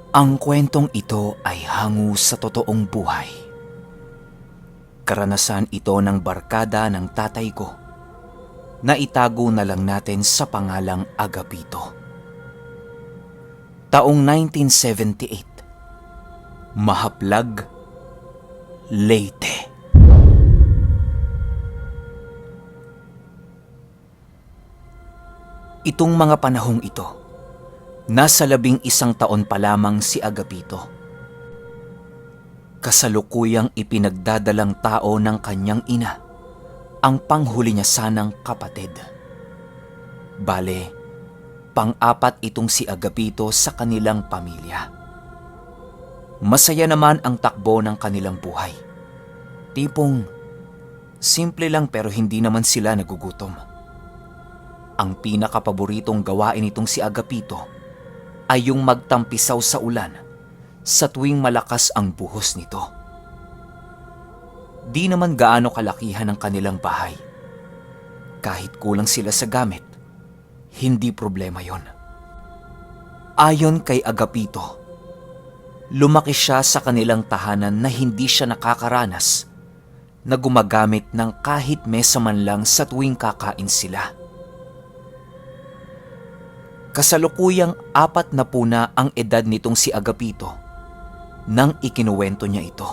Ang kwentong ito ay hango sa totoong buhay. Karanasan ito ng barkada ng tatay ko na itago na lang natin sa pangalang Agapito. Taong 1978, Mahaplag, Leyte. Itong mga panahong ito, nasa 11 taon pa lamang si Agapito. Kasalukuyang ipinagdadalang tao ng kanyang ina ang panghuli niya sanang kapatid. Bale, pang-apat itong si Agapito sa kanilang pamilya. Masaya naman ang takbo ng kanilang buhay. Tipong, simple lang pero hindi naman sila nagugutom. Ang pinakapaboritong gawain nitong si Agapito ay yung magtampisaw sa ulan sa tuwing malakas ang buhos nito. Di naman gaano kalakihan ang kanilang bahay. Kahit kulang sila sa gamit, hindi problema yon. Ayon kay Agapito, lumaki siya sa kanilang tahanan na hindi siya nakakaranas na gumagamit ng kahit mesa man lang sa tuwing kakain sila. Kasalukuyang 40 na ang edad nitong si Agapito nang ikinuwento niya ito.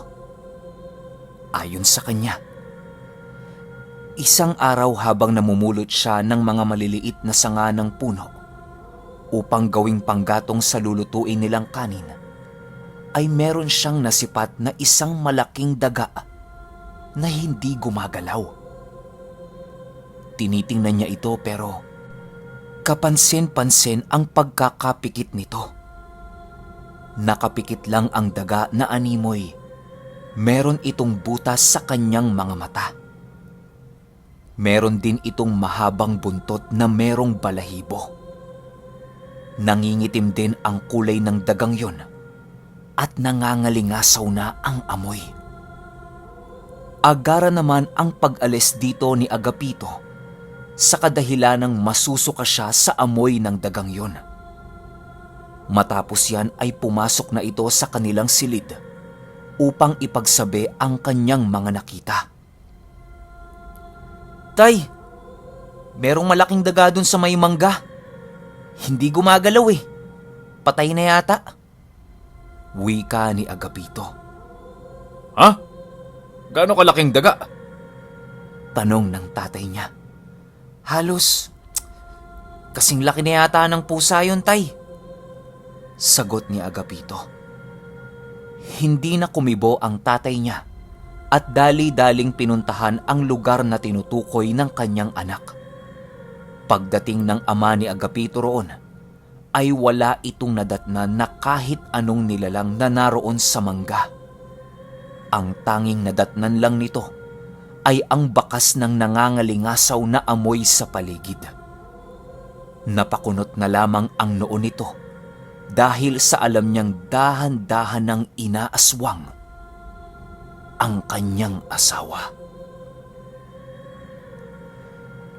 Ayon sa kanya, isang araw habang namumulot siya ng mga maliliit na sanga ng puno upang gawing panggatong sa lulutuin nilang kanin, ay meron siyang nasipat na isang malaking daga na hindi gumagalaw. Tinitingnan niya ito pero kapansin-pansin ang pagkakapikit nito. Nakapikit lang ang daga na animoy. Meron itong butas sa kanyang mga mata. Meron din itong mahabang buntot na merong balahibo. Nangingitim din ang kulay ng dagang yon at nangangalingasaw na ang amoy. Agara naman ang pag-alis dito ni Agapito sa kadahilanang masusuka siya sa amoy ng dagang yon. Matapos yan ay pumasok na ito sa kanilang silid upang ipagsabi ang kanyang mga nakita. "Tay, merong malaking daga dun sa may mangga. Hindi gumagalaw eh. Patay na yata." Wika ni Agapito. Ha? Gaano kalaking daga? Tanong ng tatay niya. "Halos kasing laki na yata ng pusa yun, tay." Sagot ni Agapito. Hindi na kumibo ang tatay niya at dali-daling pinuntahan ang lugar na tinutukoy ng kanyang anak. Pagdating ng ama ni Agapito roon, ay wala itong nadatnan na kahit anong nilalang na naroon sa mangga. Ang tanging nadatnan lang nito ay ang bakas ng nangangalingasaw na amoy sa paligid. Napakunot na lamang ang noo nito dahil sa alam niyang dahan-dahan ng inaaswang ang kanyang asawa.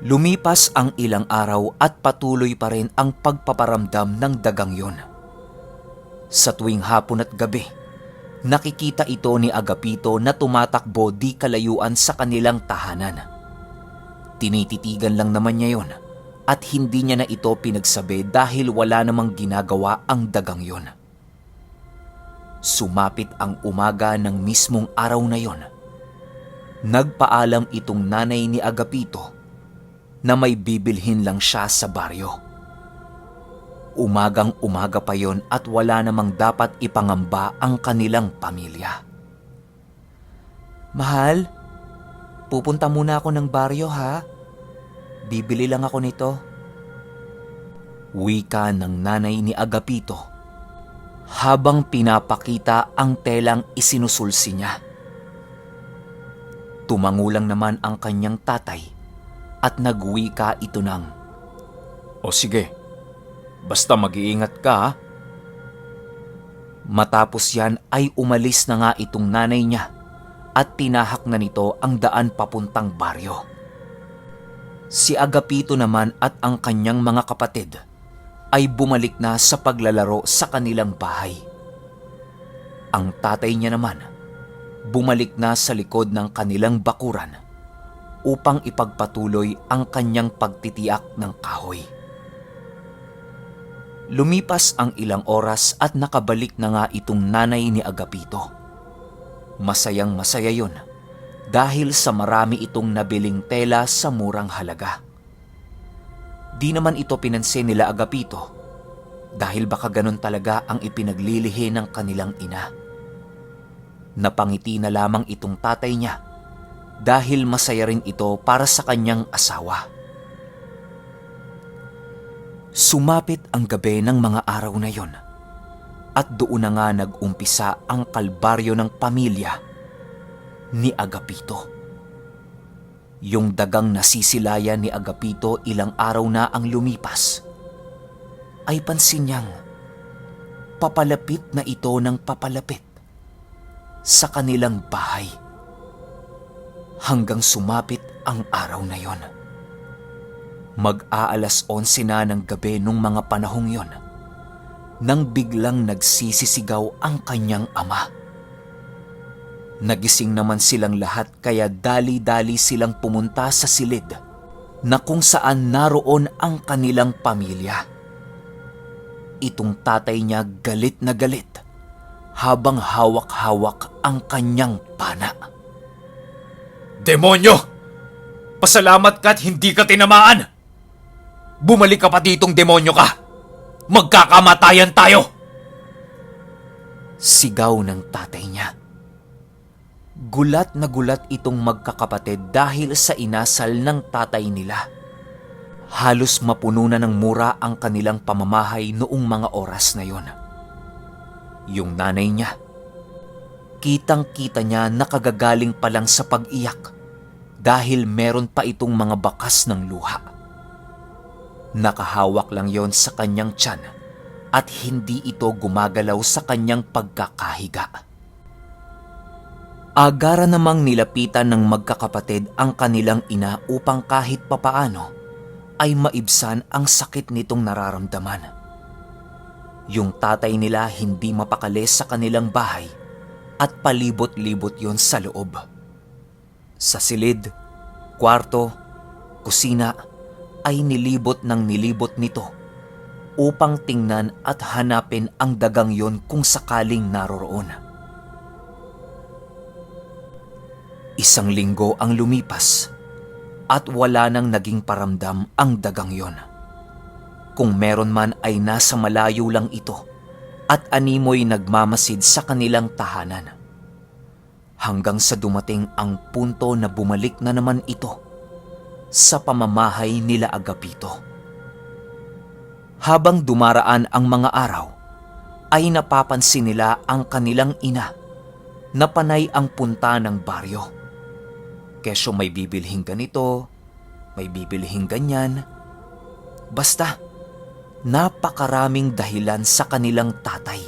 Lumipas ang ilang araw at patuloy pa rin ang pagpaparamdam ng dagang yon. Sa tuwing hapon at gabi, nakikita ito ni Agapito na tumatakbo di kalayuan sa kanilang tahanan. Tinititigan lang naman niya yon at hindi niya na ito pinagsabi dahil wala namang ginagawa ang dagang yon. Sumapit ang umaga ng mismong araw na yon. Nagpaalam itong nanay ni Agapito na may bibilhin lang siya sa baryo. Umagang umaga pa yon at wala namang dapat ipangamba ang kanilang pamilya. "Mahal, pupunta muna ako ng baryo ha. Bibili lang ako nito." Wika ng nanay ni Agapito habang pinapakita ang telang isinusulsi niya. Tumangulang naman ang kanyang tatay at nagwika ito ng, O sige, basta mag-iingat ka ha. Matapos yan ay umalis na nga itong nanay niya at tinahak na nito ang daan papuntang baryo. Si Agapito naman at ang kanyang mga kapatid ay bumalik na sa paglalaro sa kanilang bahay. Ang tatay niya naman, bumalik na sa likod ng kanilang bakuran upang ipagpatuloy ang kanyang pagtitiak ng kahoy. Lumipas ang ilang oras at nakabalik na nga itong nanay ni Agapito. Masayang masaya yun dahil sa marami itong nabiling tela sa murang halaga. Di naman ito pinansin nila Agapito dahil baka ganun talaga ang ipinaglilihi ng kanilang ina. Napangiti na lamang itong tatay niya dahil masaya rin ito para sa kanyang asawa. Sumapit ang gabi ng mga araw na yon at doon na nga nag-umpisa ang kalbaryo ng pamilya ni Agapito. Yung dagang nasisilayan ni Agapito ilang araw na ang lumipas, ay pansin niyang papalapit na ito ng papalapit sa kanilang bahay. Hanggang sumapit ang araw na yon. Mag-aalas 11 na ng gabi nung mga panahong yon, nang biglang nagsisisigaw ang kanyang ama. Nagising naman silang lahat kaya dali-dali silang pumunta sa silid na kung saan naroon ang kanilang pamilya. Itong tatay niya galit na galit habang hawak-hawak ang kanyang pana. Demonyo! Pasalamat ka at hindi ka tinamaan! Bumalik ka pa ditong demonyo ka! Magkakamatayan tayo! Sigaw ng tatay niya. Gulat na gulat itong magkakapatid dahil sa inasal ng tatay nila. Halos mapuno na ng mura ang kanilang pamamahay noong mga oras na yon. Yung nanay niya, kitang-kita niya nakagagaling pa lang sa pag-iyak dahil meron pa itong mga bakas ng luha. Nakahawak lang yon sa kanyang tiyan at hindi ito gumagalaw sa kanyang pagkakahiga. Agara namang nilapitan ng magkakapatid ang kanilang ina upang kahit papaano ay maibsan ang sakit nitong nararamdaman. Yung tatay nila hindi mapakali sa kanilang bahay at palibot-libot yon sa loob. Sa silid, kwarto, kusina ay nilibot nito upang tingnan at hanapin ang dagang yon kung sakaling naroroon. Isang linggo ang lumipas at wala nang naging paramdam ang dagang yon. Kung meron man ay nasa malayo lang ito at animoy nagmamasid sa kanilang tahanan. Hanggang sa dumating ang punto na bumalik na naman ito sa pamamahay nila Agapito. Habang dumaraan ang mga araw, ay napapansin nila ang kanilang ina na panay ang punta ng baryo. Kesyo may bibilhing ganito, may bibilhing ganyan. Basta, napakaraming dahilan sa kanilang tatay.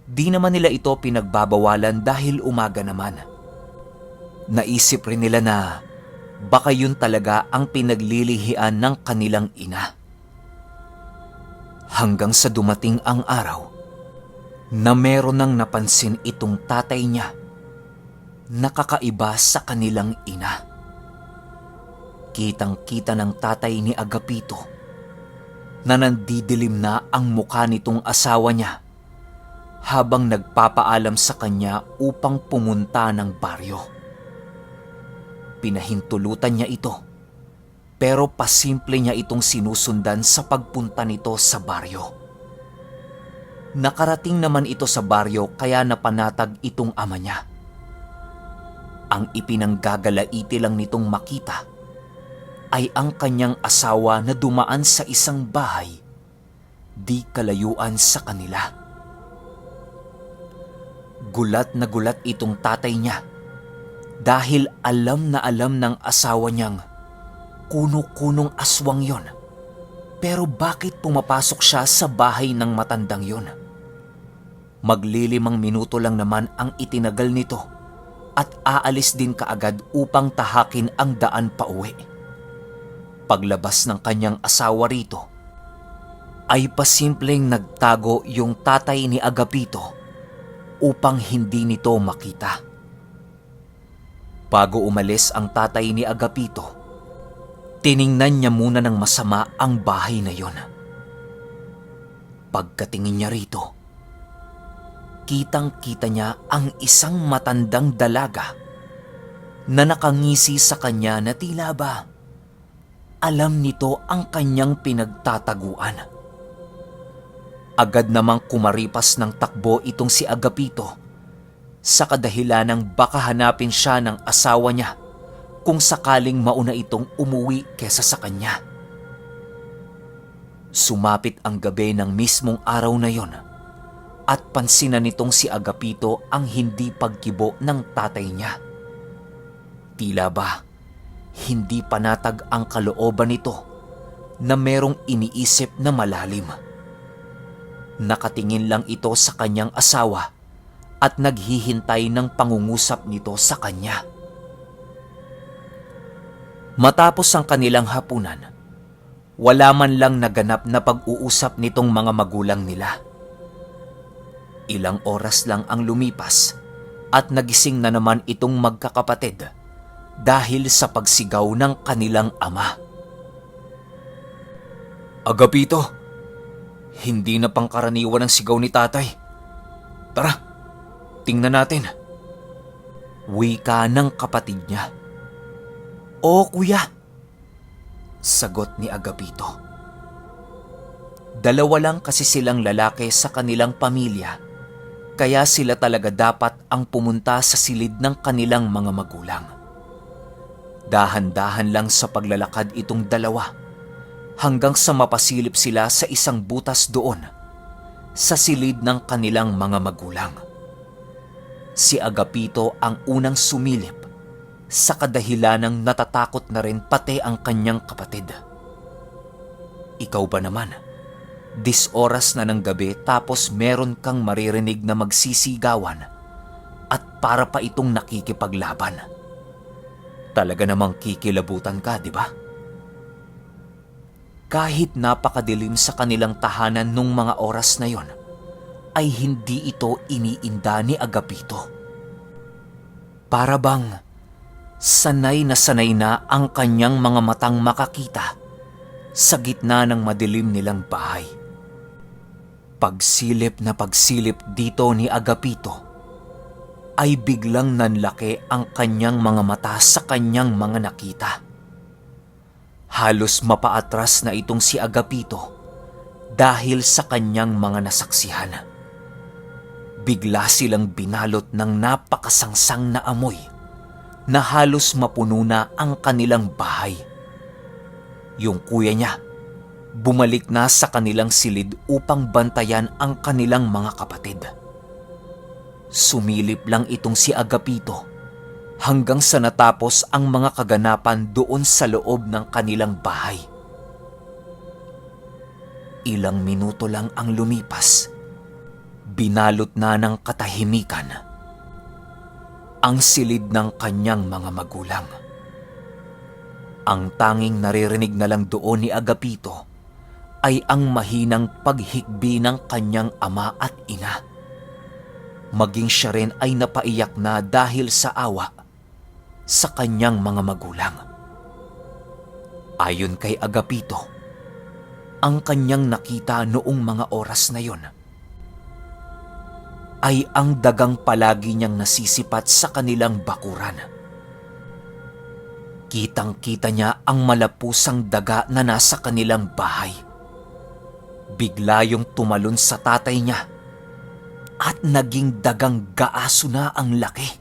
Di naman nila ito pinagbabawalan dahil umaga naman. Naisip rin nila na baka yun talaga ang pinaglilihian ng kanilang ina. Hanggang sa dumating ang araw na meron nang napansin itong tatay niya nakakaiba sa kanilang ina. Kitang-kita ng tatay ni Agapito na nandidilim na ang mukha nitong asawa niya habang nagpapaalam sa kanya upang pumunta ng baryo. Pinahintulutan niya ito pero pasimple niya itong sinusundan sa pagpunta nito sa baryo. Nakarating naman ito sa baryo kaya napanatag itong ama niya. Ang ipinanggagalaiti lang nitong makita ay ang kanyang asawa na dumaan sa isang bahay di kalayuan sa kanila. Gulat na gulat itong tatay niya dahil alam na alam ng asawa niyang kuno-kunong aswang yon. Pero bakit pumapasok siya sa bahay ng matandang yon? Maglilimang minuto lang naman ang itinagal nito at aalis din kaagad upang tahakin ang daan pauwi. Paglabas ng kanyang asawa rito, ay pasimpleng nagtago yung tatay ni Agapito upang hindi nito makita. Bago umalis ang tatay ni Agapito, tiningnan niya muna ng masama ang bahay na yon. Pagkatingin niya rito, kitang-kita niya ang isang matandang dalaga na nakangisi sa kanya na tila ba alam nito ang kanyang pinagtataguan. Agad namang kumaripas ng takbo itong si Agapito sa kadahilanang baka hanapin siya ng asawa niya kung sakaling mauna itong umuwi kesa sa kanya. Sumapit ang gabi ng mismong araw na yon at pansinan nitong si Agapito ang hindi pagkibo ng tatay niya. Tila ba hindi panatag ang kalooban nito na merong iniisip na malalim. Nakatingin lang ito sa kanyang asawa at naghihintay ng pangungusap nito sa kanya. Matapos ang kanilang hapunan, wala man lang naganap na pag-uusap nitong mga magulang nila. Ilang oras lang ang lumipas at nagising na naman itong magkakapatid dahil sa pagsigaw ng kanilang ama. Agapito, hindi na pangkaraniwan ang sigaw ni tatay. Tara, tingnan natin. Wika ng kapatid niya. Oo kuya, sagot ni Agapito. Dalawa lang kasi silang lalaki sa kanilang pamilya, kaya sila talaga dapat ang pumunta sa silid ng kanilang mga magulang. Dahan-dahan lang sa paglalakad itong dalawa hanggang sa mapasilip sila sa isang butas doon sa silid ng kanilang mga magulang. Si Agapito ang unang sumilip sa kadahilanang natatakot na rin pati ang kanyang kapatid. Ikaw ba naman? 10 oras na ng gabi tapos meron kang maririnig na magsisigawan at para pa itong nakikipaglaban. Talaga namang kikilabutan ka, di ba? Kahit napakadilim sa kanilang tahanan nung mga oras na yon, ay hindi ito iniinda ni Agapito. Para bang sanay na ang kanyang mga matang makakita sa gitna ng madilim nilang bahay. Pagsilip na pagsilip dito ni Agapito, ay biglang nanlaki ang kanyang mga mata sa kanyang mga nakita. Halos mapaatras na itong si Agapito dahil sa kanyang mga nasaksihan. Bigla silang binalot ng napakasangsang na amoy na halos mapuno na ang kanilang bahay. Yung kuya niya, bumalik na sa kanilang silid upang bantayan ang kanilang mga kapatid. Sumilip lang itong si Agapito hanggang sa natapos ang mga kaganapan doon sa loob ng kanilang bahay. Ilang minuto lang ang lumipas, binalot na ng katahimikan ang silid ng kanyang mga magulang. Ang tanging naririnig na lang doon ni Agapito ay ang mahinang paghikbi ng kanyang ama at ina. Maging siya rin ay napaiyak na dahil sa awa sa kanyang mga magulang. Ayon kay Agapito, ang kanyang nakita noong mga oras na yon ay ang dagang palagi niyang nasisipat sa kanilang bakuran. Kitang-kita niya ang malapusang daga na nasa kanilang bahay. Bigla yung tumalon sa tatay niya at naging dagang gaaso na ang laki.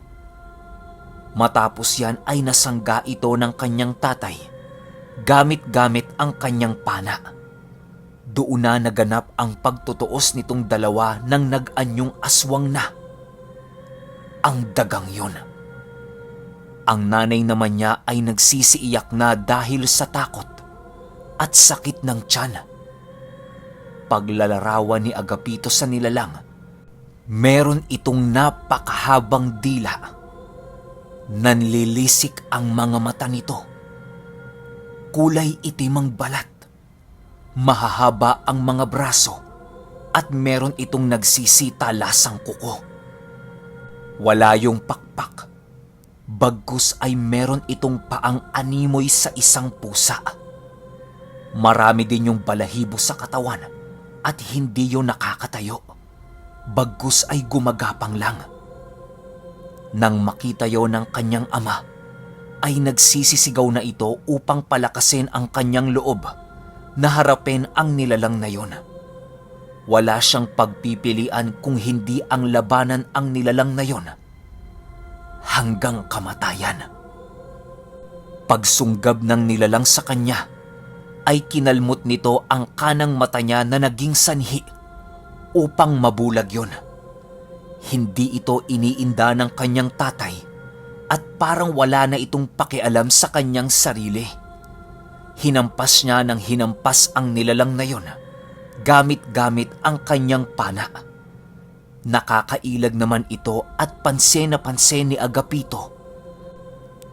Matapos yan ay nasangga ito ng kanyang tatay, gamit-gamit ang kanyang pana. Doon na naganap ang pagtutuos nitong dalawa ng nag-anyong aswang na ang dagang yon. Ang nanay naman niya ay nagsisiiyak na dahil sa takot at sakit ng tiyan. Paglalarawan ni Agapito sa nilalang, meron itong napakahabang dila. Nanlilisik ang mga mata nito. Kulay itim ang balat. Mahahaba ang mga braso at meron itong nagsisitalasang kuko. Wala yung pakpak. Bagkus ay meron itong paang animoy sa isang pusa. Marami din yung balahibo sa katawan at hindi yun nakakatayo. Bagkus ay gumagapang lang. Nang makita yon ng kanyang ama, ay nagsisisigaw na ito upang palakasin ang kanyang loob na harapin ang nilalang na yon. Wala siyang pagpipilian kung hindi ang labanan ang nilalang na yon hanggang kamatayan. Pagsunggab ng nilalang sa kanya, ay kinalmot nito ang kanang mata niya na naging sanhi upang mabulag yon. Hindi ito iniinda ng kanyang tatay at parang wala na itong pakialam sa kanyang sarili. Hinampas niya ng hinampas ang nilalang na yon, gamit-gamit ang kanyang pana. Nakakailag naman ito at pansin na pansin ni Agapito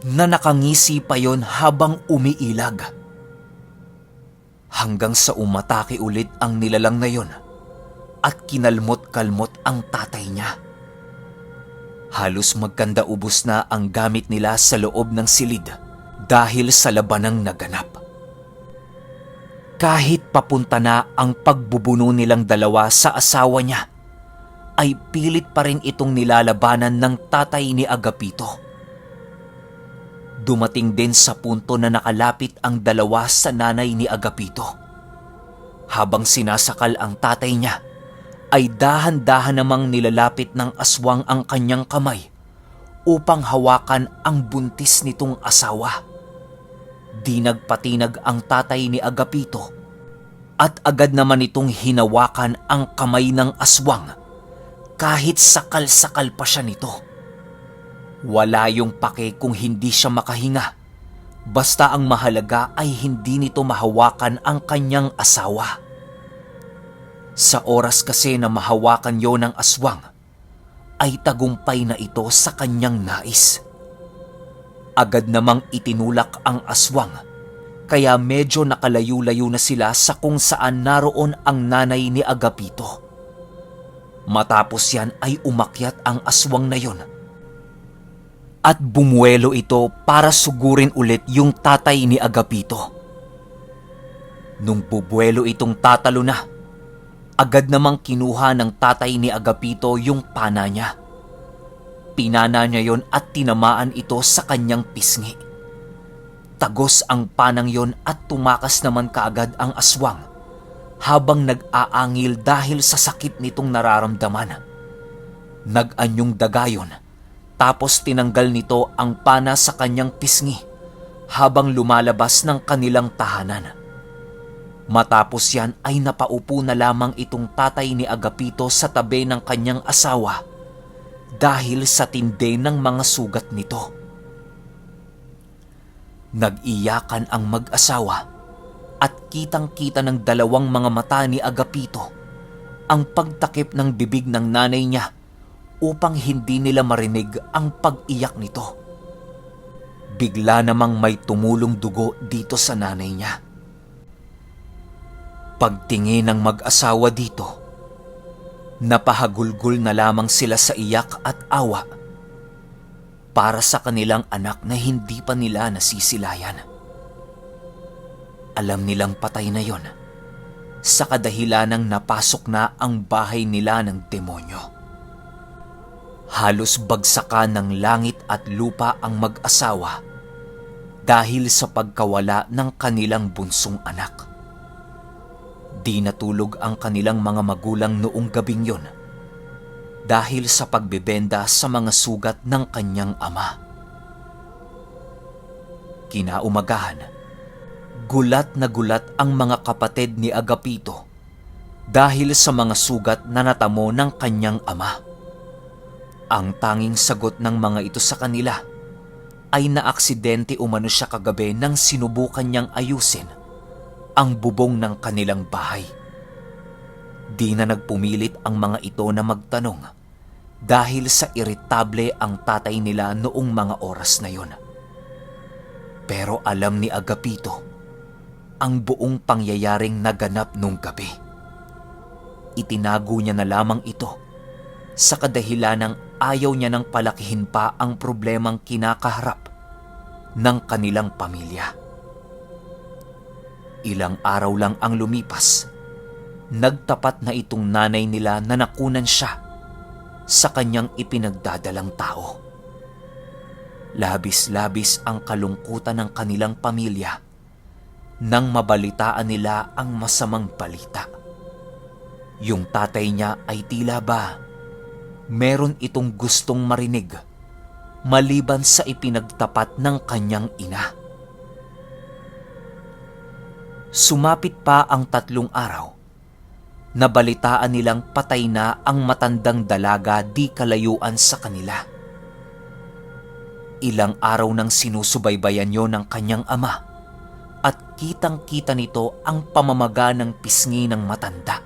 na nakangisi pa yon habang umiilag. Hanggang sa umatake ulit ang nilalang na yon at kinalmot-kalmot ang tatay niya. Halos magkanda-ubos na ang gamit nila sa loob ng silid dahil sa labanang naganap. Kahit papunta na ang pagbubuno nilang dalawa sa asawa niya, ay pilit pa rin itong nilalabanan ng tatay ni Agapito. Dumating din sa punto na nakalapit ang dalawa sa nanay ni Agapito. Habang sinasakal ang tatay niya, ay dahan-dahan namang nilalapit ng aswang ang kanyang kamay upang hawakan ang buntis nitong asawa. Di nagpatinag ang tatay ni Agapito at agad naman itong hinawakan ang kamay ng aswang kahit sakal-sakal pa siya nito. Wala yung pake kung hindi siya makahinga. Basta ang mahalaga ay hindi nito mahawakan ang kanyang asawa. Sa oras kasi na mahawakan yon ng aswang, ay tagumpay na ito sa kanyang nais. Agad namang itinulak ang aswang, kaya medyo nakalayo-layo na sila sa kung saan naroon ang nanay ni Agapito. Matapos yan ay umakyat ang aswang na yon at bumuelo ito para sugurin ulit yung tatay ni Agapito. Nung bubuelo itong tatalo na, agad namang kinuha ng tatay ni Agapito yung pana niya. Pinana niya yon at tinamaan ito sa kanyang pisngi. Tagos ang panang yon at tumakas naman kaagad ang aswang habang nag-aangil dahil sa sakit nitong nararamdaman. Nag-anyong dagayon tapos tinanggal nito ang pana sa kanyang pisngi habang lumalabas ng kanilang tahanan. Matapos yan ay napaupo na lamang itong tatay ni Agapito sa tabi ng kanyang asawa dahil sa tindi ng mga sugat nito. Nag-iyakan ang mag-asawa at kitang-kita ng dalawang mga mata ni Agapito ang pagtakip ng bibig ng nanay niya upang hindi nila marinig ang pag-iyak nito. Bigla namang may tumulong dugo dito sa nanay niya. Pagtingin ng mag-asawa dito, napahagulgol na lamang sila sa iyak at awa para sa kanilang anak na hindi pa nila nasisilayan. Alam nilang patay na yon sa kadahilanang napasok na ang bahay nila ng demonyo. Halos bagsakan ng langit at lupa ang mag-asawa dahil sa pagkawala ng kanilang bunsong anak. Di natulog ang kanilang mga magulang noong gabing yon dahil sa pagbebenda sa mga sugat ng kanyang ama. Kinaumagahan, gulat na gulat ang mga kapatid ni Agapito dahil sa mga sugat na natamo ng kanyang ama. Ang tanging sagot ng mga ito sa kanila ay naaksidente umano siya kagabi nang sinubukan niyang ayusin ang bubong ng kanilang bahay. Di na nagpumilit ang mga ito na magtanong dahil sa iritable ang tatay nila noong mga oras na yon. Pero alam ni Agapito ang buong pangyayaring naganap nung gabi. Itinago niya na lamang ito sa kadahilanang ayaw niya nang palakihin pa ang problemang kinakaharap ng kanilang pamilya. Ilang araw lang ang lumipas, nagtapat na itong nanay nila na nakunan siya sa kanyang ipinagdadalang tao. Labis-labis ang kalungkutan ng kanilang pamilya nang mabalitaan nila ang masamang balita. Yung tatay niya ay tila ba meron itong gustong marinig maliban sa ipinagtapat ng kanyang ina. Sumapit pa ang 3 araw. Nabalitaan nilang patay na ang matandang dalaga di kalayuan sa kanila. Ilang araw nang sinusubaybayan yon ng kanyang ama at kitang-kita nito ang pamamaga ng pisngi ng matanda.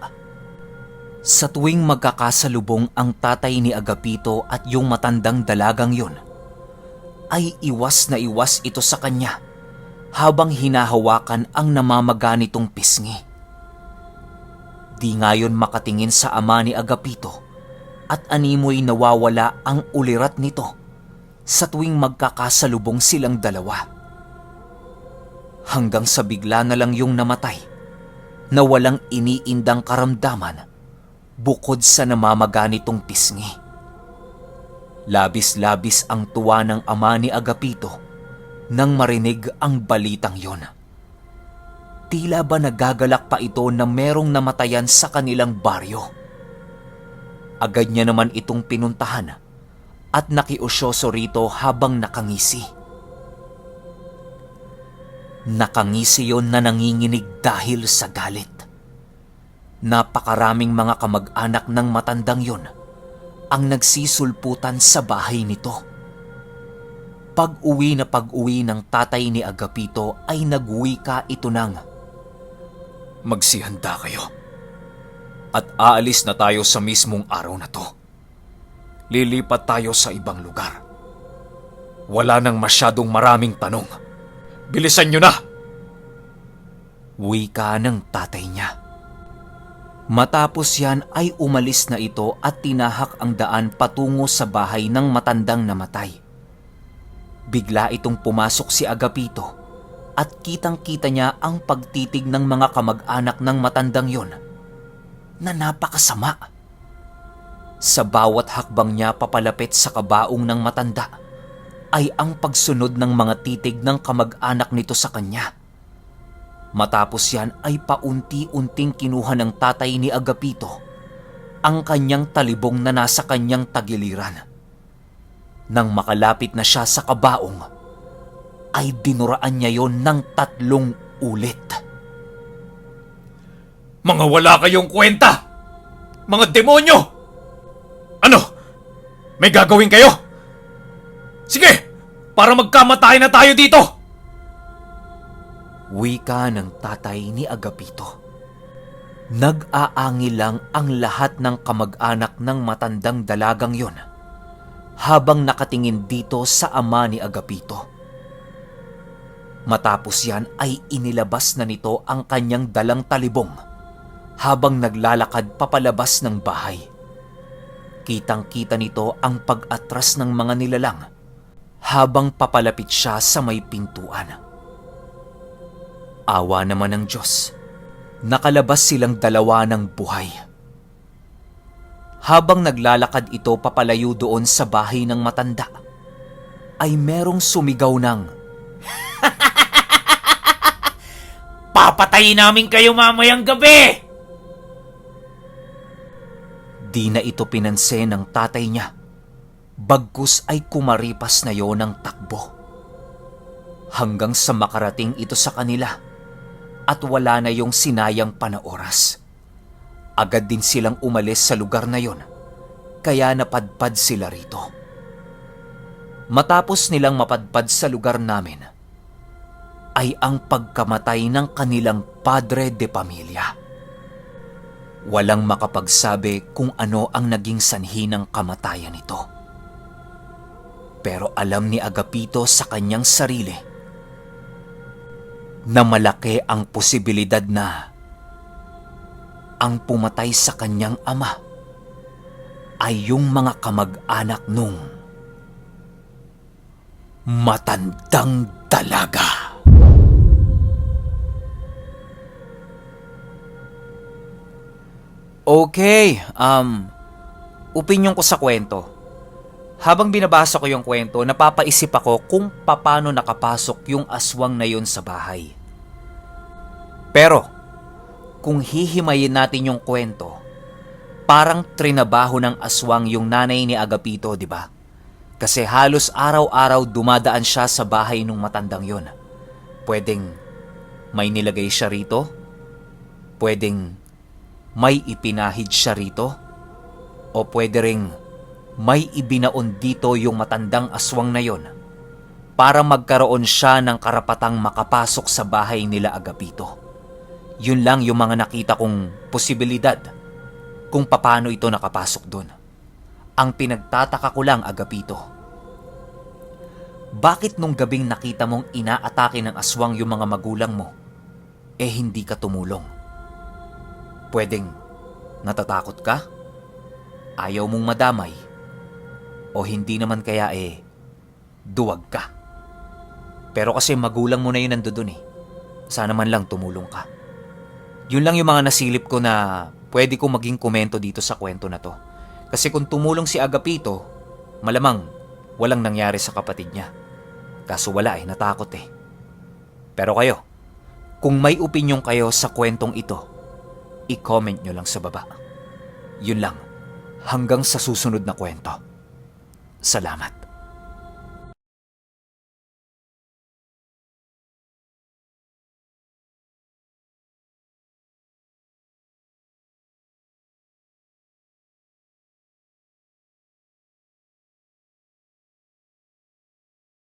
Sa tuwing magkakasalubong ang tatay ni Agapito at yung matandang dalagang yun, ay iwas na iwas ito sa kanya habang hinahawakan ang namamaga nitong pisngi. Di ngayon makatingin sa ama ni Agapito at animoy nawawala ang ulirat nito sa tuwing magkakasalubong silang dalawa. Hanggang sa bigla na lang yung namatay na walang iniindang karamdaman bukod sa namamaga nitong pisngi. Labis-labis ang tuwa ng ama ni Agapito nang marinig ang balitang yon. Tila ba nagagalak pa ito na merong namatayan sa kanilang baryo. Agad niya naman itong pinuntahan at nakiusyoso rito habang nakangisi. Nakangisi yon na nanginginig dahil sa galit. Napakaraming mga kamag-anak ng matandang yon ang nagsisulputan sa bahay nito. Pag-uwi ng tatay ni Agapito ay nagwika ito ng, Magsihanda kayo. At aalis na tayo sa mismong araw na to. Lilipat tayo sa ibang lugar. Wala nang masyadong maraming tanong. Bilisan nyo na! Wika ng tatay niya. Matapos yan ay umalis na ito at tinahak ang daan patungo sa bahay ng matandang namatay. Bigla itong pumasok si Agapito at kitang-kita niya ang pagtitig ng mga kamag-anak ng matandang yon na napakasama. Sa bawat hakbang niya papalapit sa kabaong ng matanda ay ang pagsunod ng mga titig ng kamag-anak nito sa kanya. Matapos yan ay paunti-unting kinuha ng tatay ni Agapito ang kanyang talibong na nasa kanyang tagiliran. Nang makalapit na siya sa kabaong, ay dinuraan niya yon ng 3 ulit. Mga wala kayong kwenta! Mga demonyo! Ano? May gagawin kayo? Sige! Para magkamatay na tayo dito! Wika ng tatay ni Agapito. Nag-aangil lang ang lahat ng kamag-anak ng matandang dalagang yon habang nakatingin dito sa ama ni Agapito. Matapos yan ay inilabas na nito ang kanyang dalang talibong habang naglalakad papalabas ng bahay. Kitang-kita nito ang pag-atras ng mga nilalang habang papalapit siya sa may pintuan. Awa naman ng Diyos, nakalabas silang dalawa ng buhay. Habang naglalakad ito papalayo doon sa bahay ng matanda, ay merong sumigaw ng, Papatayin namin kayo mamayang gabi! Di na ito pinansin ng tatay niya, bagkus ay kumaripas na yon ng takbo. Hanggang sa makarating ito sa kanila at wala na yung sinayang panaoras. Agad din silang umalis sa lugar na yon, kaya napadpad sila rito. Matapos nilang mapadpad sa lugar namin, ay ang pagkamatay ng kanilang padre de pamilya. Walang makapagsabi kung ano ang naging sanhi ng kamatayan nito. Pero alam ni Agapito sa kanyang sarili na malaki ang posibilidad na ang pumatay sa kanyang ama ay yung mga kamag-anak nung matandang dalaga. Okay, opinyon ko sa kwento. Habang binabasa ko yung kwento, napapaisip ako kung paano nakapasok yung aswang na yun sa bahay. Pero, kung hihimayin natin yung kwento, parang trinabaho ng aswang yung nanay ni Agapito, di ba? Kasi halos araw-araw dumadaan siya sa bahay nung matandang yun. Pwedeng may nilagay siya rito, pwedeng may ipinahid siya rito, o pwede ring may ibinaon dito yung matandang aswang na yon para magkaroon siya ng karapatang makapasok sa bahay nila Agapito. Yun lang yung mga nakita kong posibilidad kung paano ito nakapasok doon. Ang pinagtataka ko lang, Agapito, bakit nung gabing nakita mong inaatake ng aswang yung mga magulang mo, hindi ka tumulong? Pwedeng natatakot ka? Ayaw mong madamay? O hindi naman kaya duwag ka? Pero kasi magulang mo na yun nandoon Sana man lang tumulong ka. Yun lang yung mga nasilip ko na pwede kong maging komento dito sa kwento na to. Kasi kung tumulong si Agapito, malamang walang nangyari sa kapatid niya. Kaso wala natakot Pero kayo, kung may opinyon kayo sa kwentong ito, i-comment nyo lang sa baba. Yun lang. Hanggang sa susunod na kwento. Salamat.